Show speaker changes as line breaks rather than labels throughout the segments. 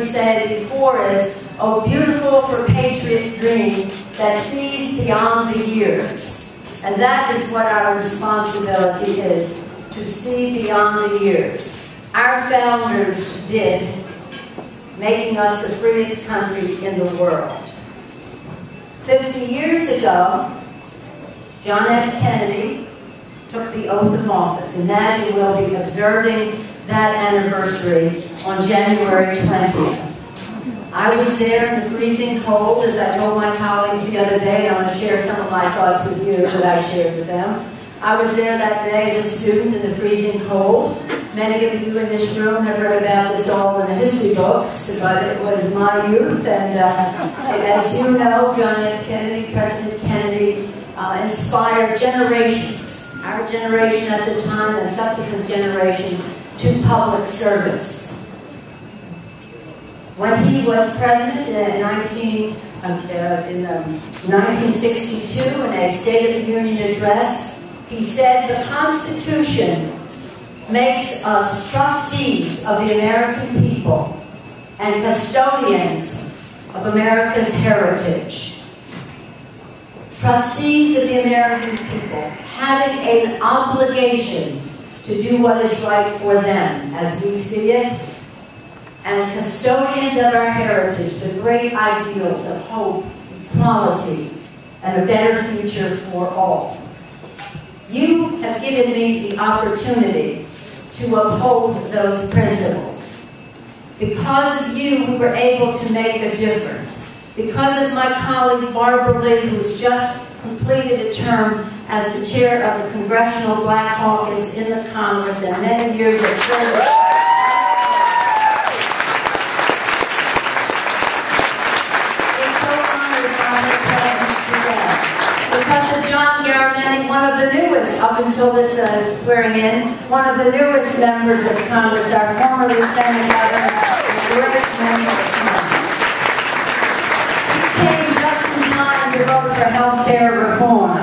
say before is, "Oh, beautiful for patriot dream that sees beyond the years." And that is what our responsibility is, to see beyond the years. Our founders did, making us the freest country in the world. 50 years ago, John F. Kennedy took the oath of office, and now you will be observing that anniversary on January 20th. I was there in the freezing cold, as I told my colleagues the other day, and I want to share some of my thoughts with you that I shared with them. I was there that day as a student in the freezing cold. Many of you in this room have read about this all in the history books, but it was my youth, and as you know, John F. Kennedy, President Kennedy, inspired generations, our generation at the time and subsequent generations, to public service. When he was president in 1962, in a State of the Union address, he said, "The Constitution makes us trustees of the American people and custodians of America's heritage." Trustees of the American people, having an obligation to do what is right for them, as we see it, and custodians of our heritage, the great ideals of hope, equality, and a better future for all. You have given me the opportunity to uphold those principles. Because of you, we were able to make a difference. Because of my colleague Barbara Lee, who has just completed a term as the chair of the Congressional Black Caucus in the Congress and many years of service. Because of John Garamendi, one of the newest, up until this swearing in, one of the newest members of Congress, our former Lieutenant Governor, a great member of Congress. He came just in time to vote for health care reform.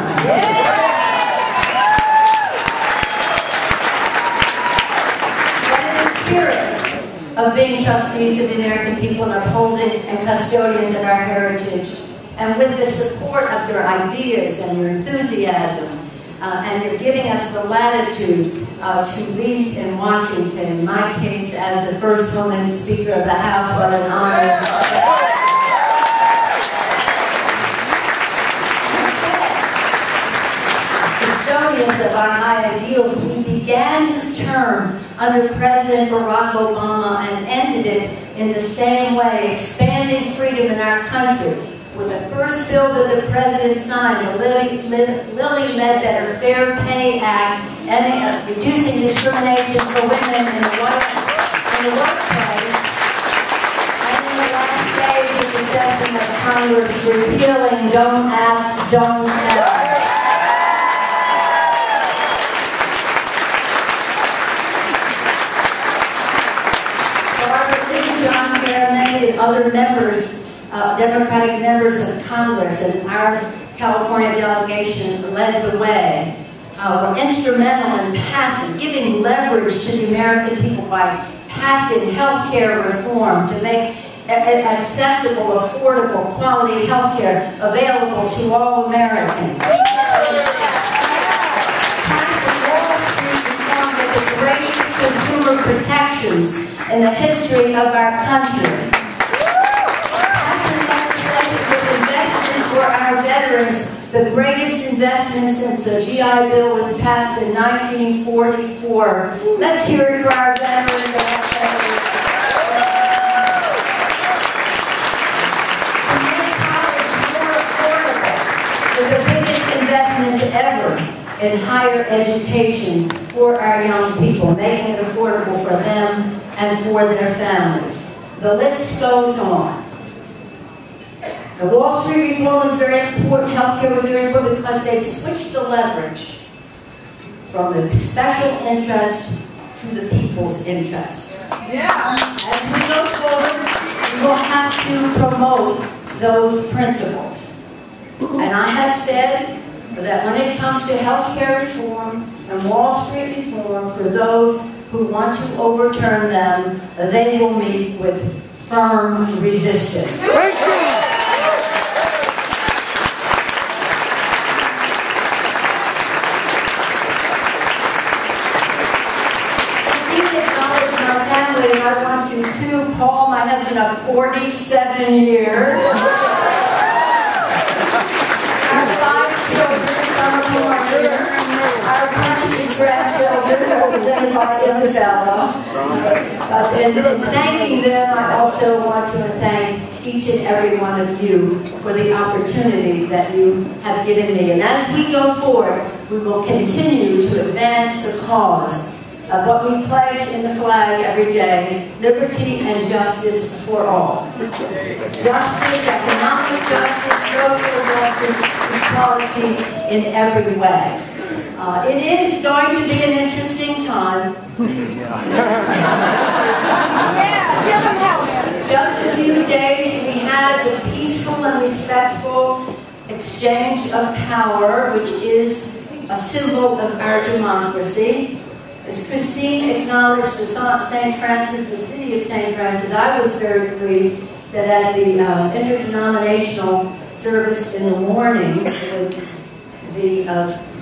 But in the spirit of being trustees of the American people and upholding and custodians of our heritage, and with the support of your ideas and your enthusiasm, and you're giving us the latitude to lead in Washington, in my case as the first woman Speaker of the House, what an honor. Custodians of our high ideals, we began this term under President Barack Obama and ended it in the same way, expanding freedom in our country. With the first bill that the President signed, the Lilly Ledbetter Fair Pay Act, and reducing discrimination for women in the workplace, and in the last days of the session of Congress, repealing Don't Ask, Don't Tell. Barbara Lee, John Garamendi, and other members, Democratic members of Congress, and our California delegation led the way, were instrumental in passing, giving leverage to the American people by passing health care reform to make accessible, affordable, quality health care available to all Americans. Passing Wall Street reform with the greatest consumer protections in the history of our country. For our veterans, the greatest investment since the GI Bill was passed in 1944. Let's hear it for our veterans. To make college more affordable, with the biggest investments ever in higher education for our young people, making it affordable for them and for their families. The list goes on. The Wall Street reform was very important, healthcare was very important, because they switched the leverage from the special interest to the people's interest.
Yeah.
As we go forward, we will have to promote those principles. And I have said that when it comes to healthcare reform and Wall Street reform, for those who want to overturn them, they will meet with firm resistance.
Thank you.
And I want you to, Paul, my husband of 47 years. Our 5 children, some of whom are here. Our precious grandchildren, represented by Isabella. In thanking them, I also want to thank each and every one of you for the opportunity that you have given me. And as we go forward, we will continue to advance the cause of what we pledge in the flag every day: liberty and justice for all. Justice, economic justice, social justice, equality in every way. It is going to be an interesting time. Just a few days we had the peaceful and respectful exchange of power, which is a symbol of our democracy. As Christine acknowledged the St. Francis, the city of St. Francis, I was very pleased that at the interdenominational service in the morning,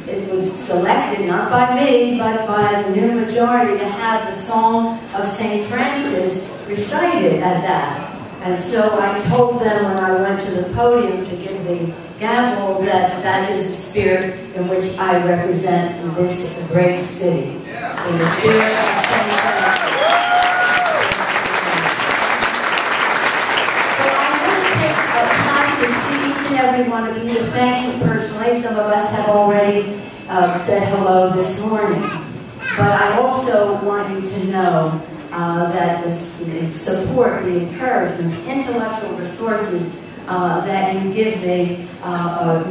it was selected, not by me, but by the new majority, to have the Song of St. Francis recited at that. And so I told them when I went to the podium to give the gavel that that is the spirit in which I represent this great city. In the spirit of St. Francis. So I want to take time to see each and every one of you, to thank you personally. Some of us have already said hello this morning. But I also want you to know that the support, the encouragement, the intellectual resources that you give me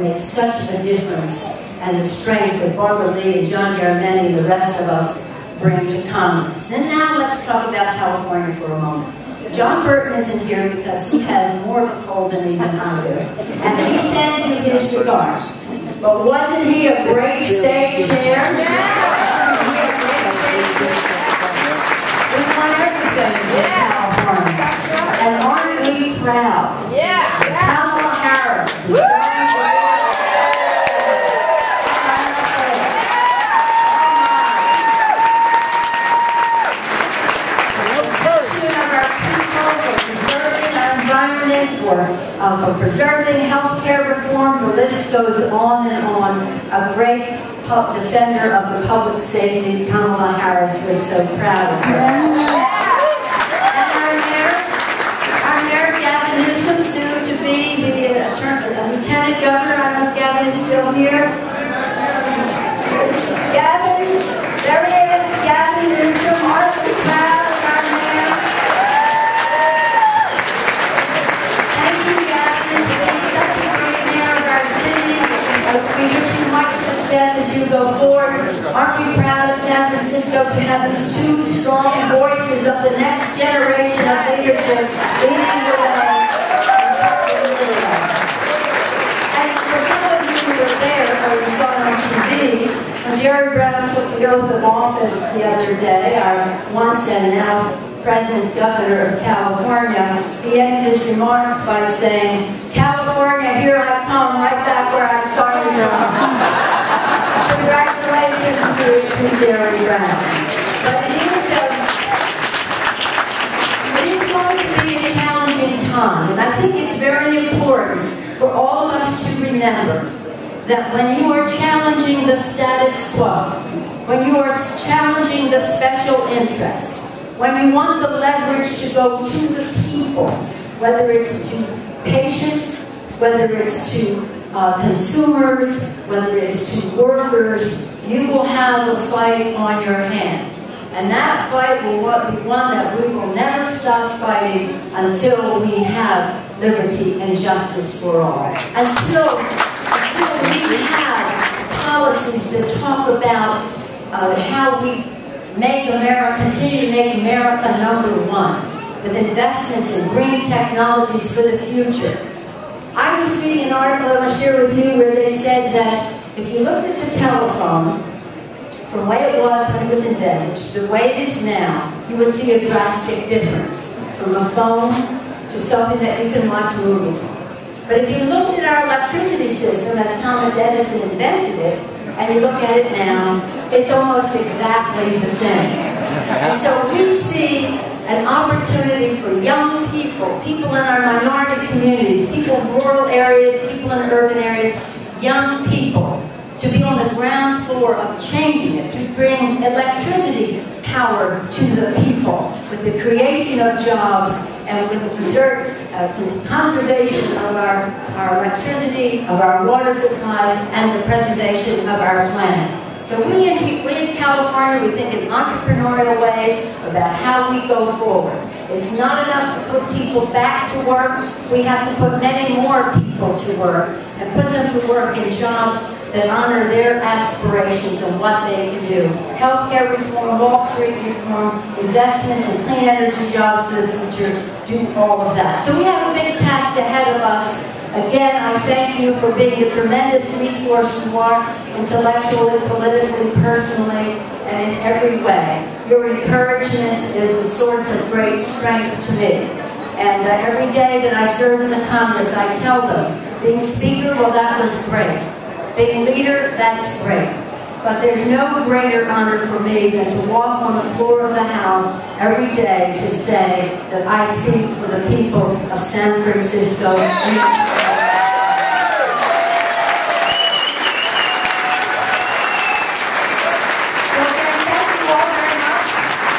make such a difference, and the strength that Barbara Lee and John Garamendi and the rest of us bring to Congress. And now let's talk about California for a moment. John Burton isn't here because he has more of a cold than even I do. And he sends you his regards. But wasn't he a great state chair? We want everything in California. And aren't we proud?
Yeah.
Kamala Harris. For preserving health care reform, the list goes on and on. A great defender of the public safety, Kamala Harris, was so proud of her. And our mayor, Gavin Newsom, soon to be the lieutenant governor. I don't know if Gavin is still here. Gavin, there he is, Gavin Newsom. Aren't we proud of our mayor? We wish you much success as you go forward. Aren't we proud of San Francisco to have these 2 strong voices of the next generation of leadership leading the way? And for some of you who were there or saw it on TV, when Jerry Brown took the oath of office the other day, our once and now present governor of California, he ended his remarks by saying, "California, here I come, right back where I started from." Congratulations to Jerry Brown. But it is going to be a challenging time, and I think it's very important for all of us to remember that when you are challenging the status quo, when you are challenging the special interest, when you want the leverage to go to the people, whether it's to patients, whether it's to consumers, whether it's to workers, you will have a fight on your hands. And that fight will be one that we will never stop fighting until we have liberty and justice for all. Until we have policies that talk about how we continue to make America #1 with investments in green technologies for the future. I was reading an article I want to share with you where they said that if you looked at the telephone from the way it was when it was invented to the way it is now, you would see a drastic difference. from a phone to something that you can watch movies on. But if you looked at our electricity system as Thomas Edison invented it, and you look at it now, it's almost exactly the same. And so we see an opportunity for young people, people in our minority communities, people in rural areas, people in urban areas, young people, to be on the ground floor of changing it, to bring electricity power to the people with the creation of jobs and with the conservation of our electricity, of our water supply, and the preservation of our planet. So we in California, we think in entrepreneurial ways about how we go forward. It's not enough to put people back to work. We have to put many more people to work and put them to work in jobs that honor their aspirations and what they can do. Healthcare reform, Wall Street reform, investments in clean energy jobs for the future, do all of that. So we have a big task ahead of us. Again, I thank you for being the tremendous resource you are, intellectually, politically, personally, and in every way. Your encouragement is a source of great strength to me. And every day that I serve in the Congress, I tell them, being Speaker, well, that was great. Being leader, that's great. But there's no greater honor for me than to walk on the floor of the House every day to say that I speak for the people of San Francisco. So again, thank you all very much.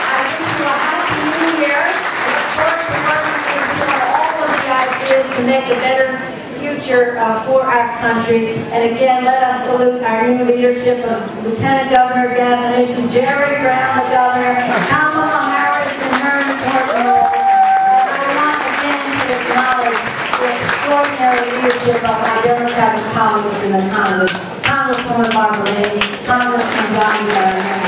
I wish you a happy new year. I look forward to working with you on all of the ideas to make a better future for our country. And again, let us salute our new leadership of Lieutenant Governor Gavin Newsom, Jerry Brown, the Governor, Kamala Harris, and Herman Portman. And I want again to acknowledge the extraordinary leadership of my Democratic colleagues in the Congress, Congresswoman Gabrielle Giffords, Congressman John Delancey.